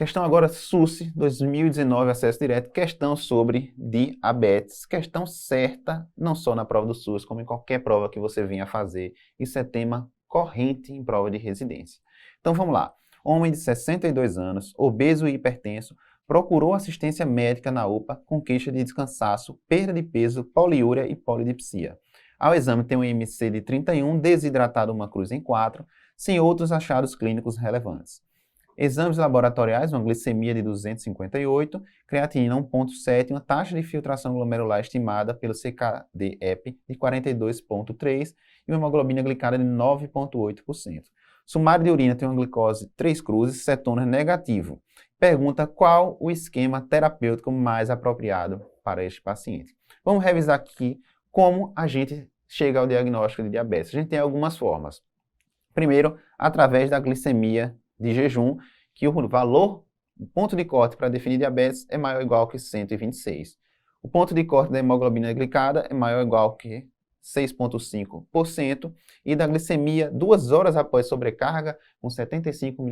Questão agora SUSE 2019, acesso direto, questão sobre diabetes. Questão certa, não só na prova do SUS, como em qualquer prova que você venha fazer. Isso é tema corrente em prova de residência. Então vamos lá. Homem de 62 anos, obeso e hipertenso, procurou assistência médica na UPA com queixa de descansaço, perda de peso, poliúria e polidipsia. Ao exame tem um IMC de 31, desidratado uma cruz em 4, sem outros achados clínicos relevantes. Exames laboratoriais, uma glicemia de 258, creatinina 1,7, uma taxa de filtração glomerular estimada pelo CKD-EPI de 42,3 e uma hemoglobina glicada de 9,8%. Sumário de urina tem uma glicose 3 cruzes, cetona negativo. Pergunta qual o esquema terapêutico mais apropriado para este paciente. Vamos revisar aqui como a gente chega ao diagnóstico de diabetes. A gente tem algumas formas. Primeiro, através da glicemia de jejum, que o valor, o ponto de corte para definir diabetes é maior ou igual que 126. O ponto de corte da hemoglobina glicada é maior ou igual que 6,5% e da glicemia 2 horas após sobrecarga com 75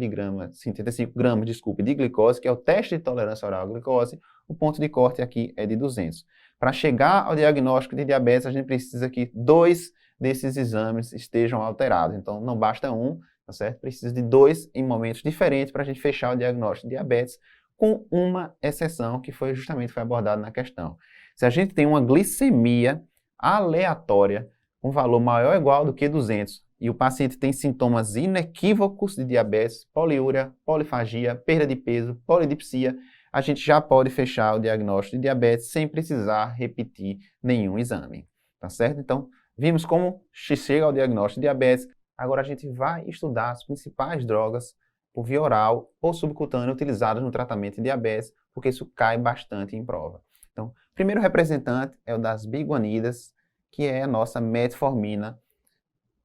gramas de glicose, que é o teste de tolerância oral à glicose, o ponto de corte aqui é de 200. Para chegar ao diagnóstico de diabetes, a gente precisa que 2 desses exames estejam alterados. Então, não basta um, tá certo? Precisa de 2 em momentos diferentes para a gente fechar o diagnóstico de diabetes, com uma exceção que foi abordada na questão. Se a gente tem uma glicemia aleatória com valor maior ou igual do que 200 e o paciente tem sintomas inequívocos de diabetes, poliúria, polifagia, perda de peso, polidipsia, a gente já pode fechar o diagnóstico de diabetes sem precisar repetir nenhum exame, tá certo? Então, vimos como se chega ao diagnóstico de diabetes. Agora a gente vai estudar as principais drogas por via oral ou subcutânea utilizadas no tratamento de diabetes, porque isso cai bastante em prova. Então, o primeiro representante é o das biguanidas, que é a nossa metformina.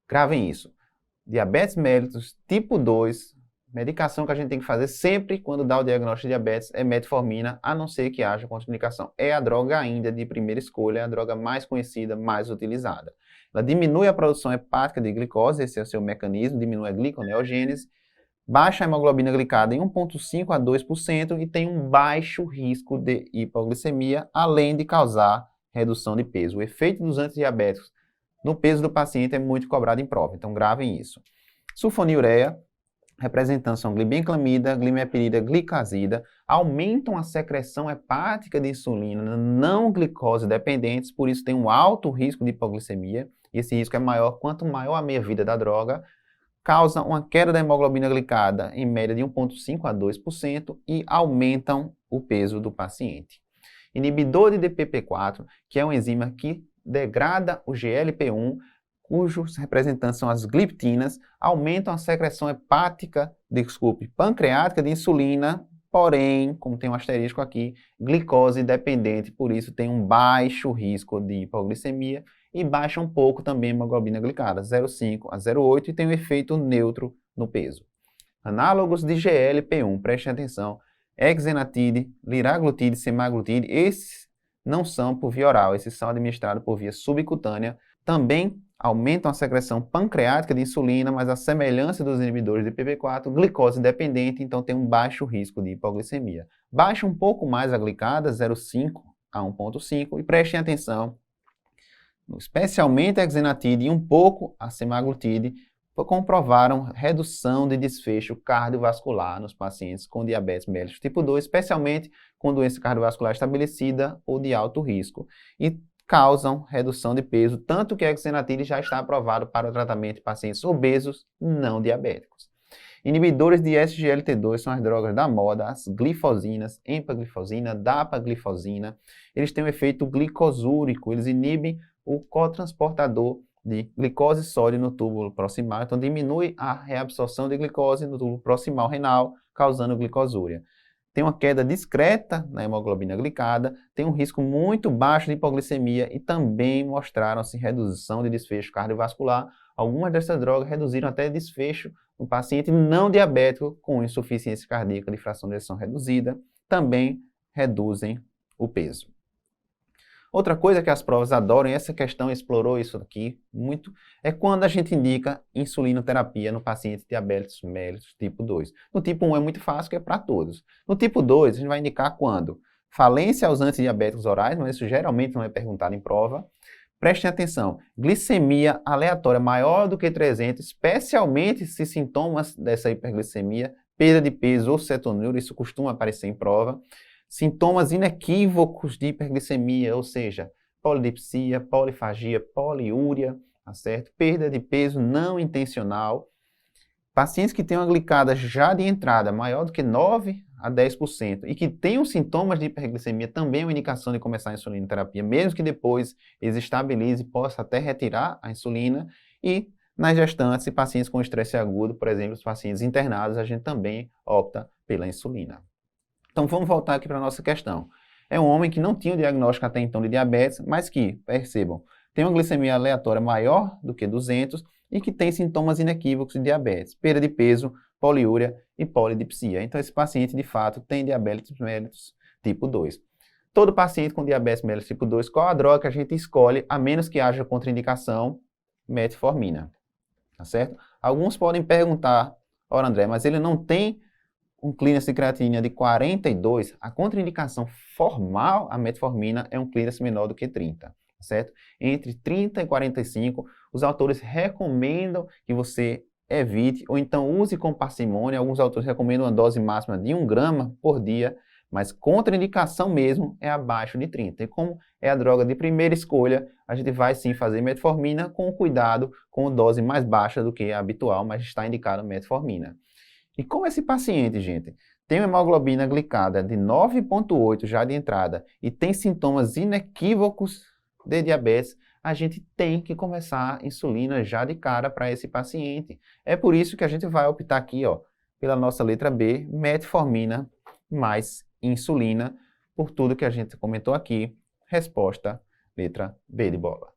Gravem isso. Diabetes mellitus tipo 2, medicação que a gente tem que fazer sempre quando dá o diagnóstico de diabetes é metformina, a não ser que haja contraindicação. É a droga ainda de primeira escolha, é a droga mais conhecida, mais utilizada. Ela diminui a produção hepática de glicose, esse é o seu mecanismo, diminui a gliconeogênese, baixa a hemoglobina glicada em 1,5% a 2% e tem um baixo risco de hipoglicemia, além de causar redução de peso. O efeito dos antidiabéticos no peso do paciente é muito cobrado em prova, então gravem isso. Sulfonilureia, representando são glibenclamida, glimepirida, glicazida, aumentam a secreção hepática de insulina não glicose dependentes, por isso tem um alto risco de hipoglicemia, e esse risco é maior quanto maior a meia-vida da droga, causa uma queda da hemoglobina glicada em média de 1,5% a 2% e aumentam o peso do paciente. Inibidor de DPP-4, que é uma enzima que degrada o GLP-1, cujos representantes são as gliptinas, aumentam a secreção pancreática de insulina, porém, como tem um asterisco aqui, glicose dependente, por isso tem um baixo risco de hipoglicemia e baixa um pouco também a hemoglobina glicada, 0,5 a 0,8 e tem um efeito neutro no peso. Análogos de GLP-1, prestem atenção, exenatide, liraglutide, semaglutide, esses não são por via oral, esses são administrados por via subcutânea, também aumentam a secreção pancreática de insulina, mas a semelhança dos inibidores de DPP-4, glicose dependente, então tem um baixo risco de hipoglicemia. Baixa um pouco mais a glicada, 0,5 a 1,5, e prestem atenção, especialmente a exenatide e um pouco a semaglutide, comprovaram redução de desfecho cardiovascular nos pacientes com diabetes mellitus tipo 2, especialmente com doença cardiovascular estabelecida ou de alto risco, e causam redução de peso, tanto que a exenatide já está aprovado para o tratamento de pacientes obesos não diabéticos. Inibidores de SGLT2 são as drogas da moda, as glifosinas, empaglifosina, dapaglifosina. Eles têm um efeito glicosúrico, eles inibem o cotransportador de glicose e sódio no túbulo proximal, então diminui a reabsorção de glicose no túbulo proximal renal, causando glicosúria. Tem uma queda discreta na hemoglobina glicada, tem um risco muito baixo de hipoglicemia e também mostraram-se redução de desfecho cardiovascular. Algumas dessas drogas reduziram até desfecho no paciente não diabético com insuficiência cardíaca de fração de ejeção reduzida, também reduzem o peso. Outra coisa que as provas adoram, e essa questão explorou isso aqui muito, é quando a gente indica insulinoterapia no paciente diabetes mellitus tipo 2. No tipo 1 é muito fácil, que é para todos. No tipo 2, a gente vai indicar quando? Falência aos antidiabéticos orais, mas isso geralmente não é perguntado em prova. Prestem atenção, glicemia aleatória maior do que 300, especialmente se sintomas dessa hiperglicemia, perda de peso ou cetonúria, isso costuma aparecer em prova. Sintomas inequívocos de hiperglicemia, ou seja, polidipsia, polifagia, poliúria, tá certo? Perda de peso não intencional. Pacientes que têm uma glicada já de entrada maior do que 9 a 10% e que tenham sintomas de hiperglicemia, também é uma indicação de começar a insulinoterapia, mesmo que depois eles estabilizem e possa até retirar a insulina. E nas gestantes e pacientes com estresse agudo, por exemplo, os pacientes internados, a gente também opta pela insulina. Então vamos voltar aqui para a nossa questão. É um homem que não tinha o diagnóstico até então de diabetes, mas que, percebam, tem uma glicemia aleatória maior do que 200 e que tem sintomas inequívocos de diabetes, perda de peso, poliúria e polidipsia. Então esse paciente, de fato, tem diabetes mellitus tipo 2. Todo paciente com diabetes mellitus tipo 2, qual a droga que a gente escolhe, a menos que haja contraindicação? Metformina. Tá certo? Alguns podem perguntar, ora André, mas ele não tem um clearance de creatinina de 42, a contraindicação formal à metformina é um clearance menor do que 30, certo? Entre 30 e 45, os autores recomendam que você evite ou então use com parcimônia. Alguns autores recomendam uma dose máxima de 1 grama por dia, mas contraindicação mesmo é abaixo de 30. E como é a droga de primeira escolha, a gente vai sim fazer metformina com cuidado, com dose mais baixa do que a habitual, mas está indicado metformina. E como esse paciente, gente, tem uma hemoglobina glicada de 9,8 já de entrada e tem sintomas inequívocos de diabetes, a gente tem que começar a insulina já de cara para esse paciente. É por isso que a gente vai optar aqui, ó, pela nossa letra B, metformina mais insulina, por tudo que a gente comentou aqui. Resposta, letra B de bola.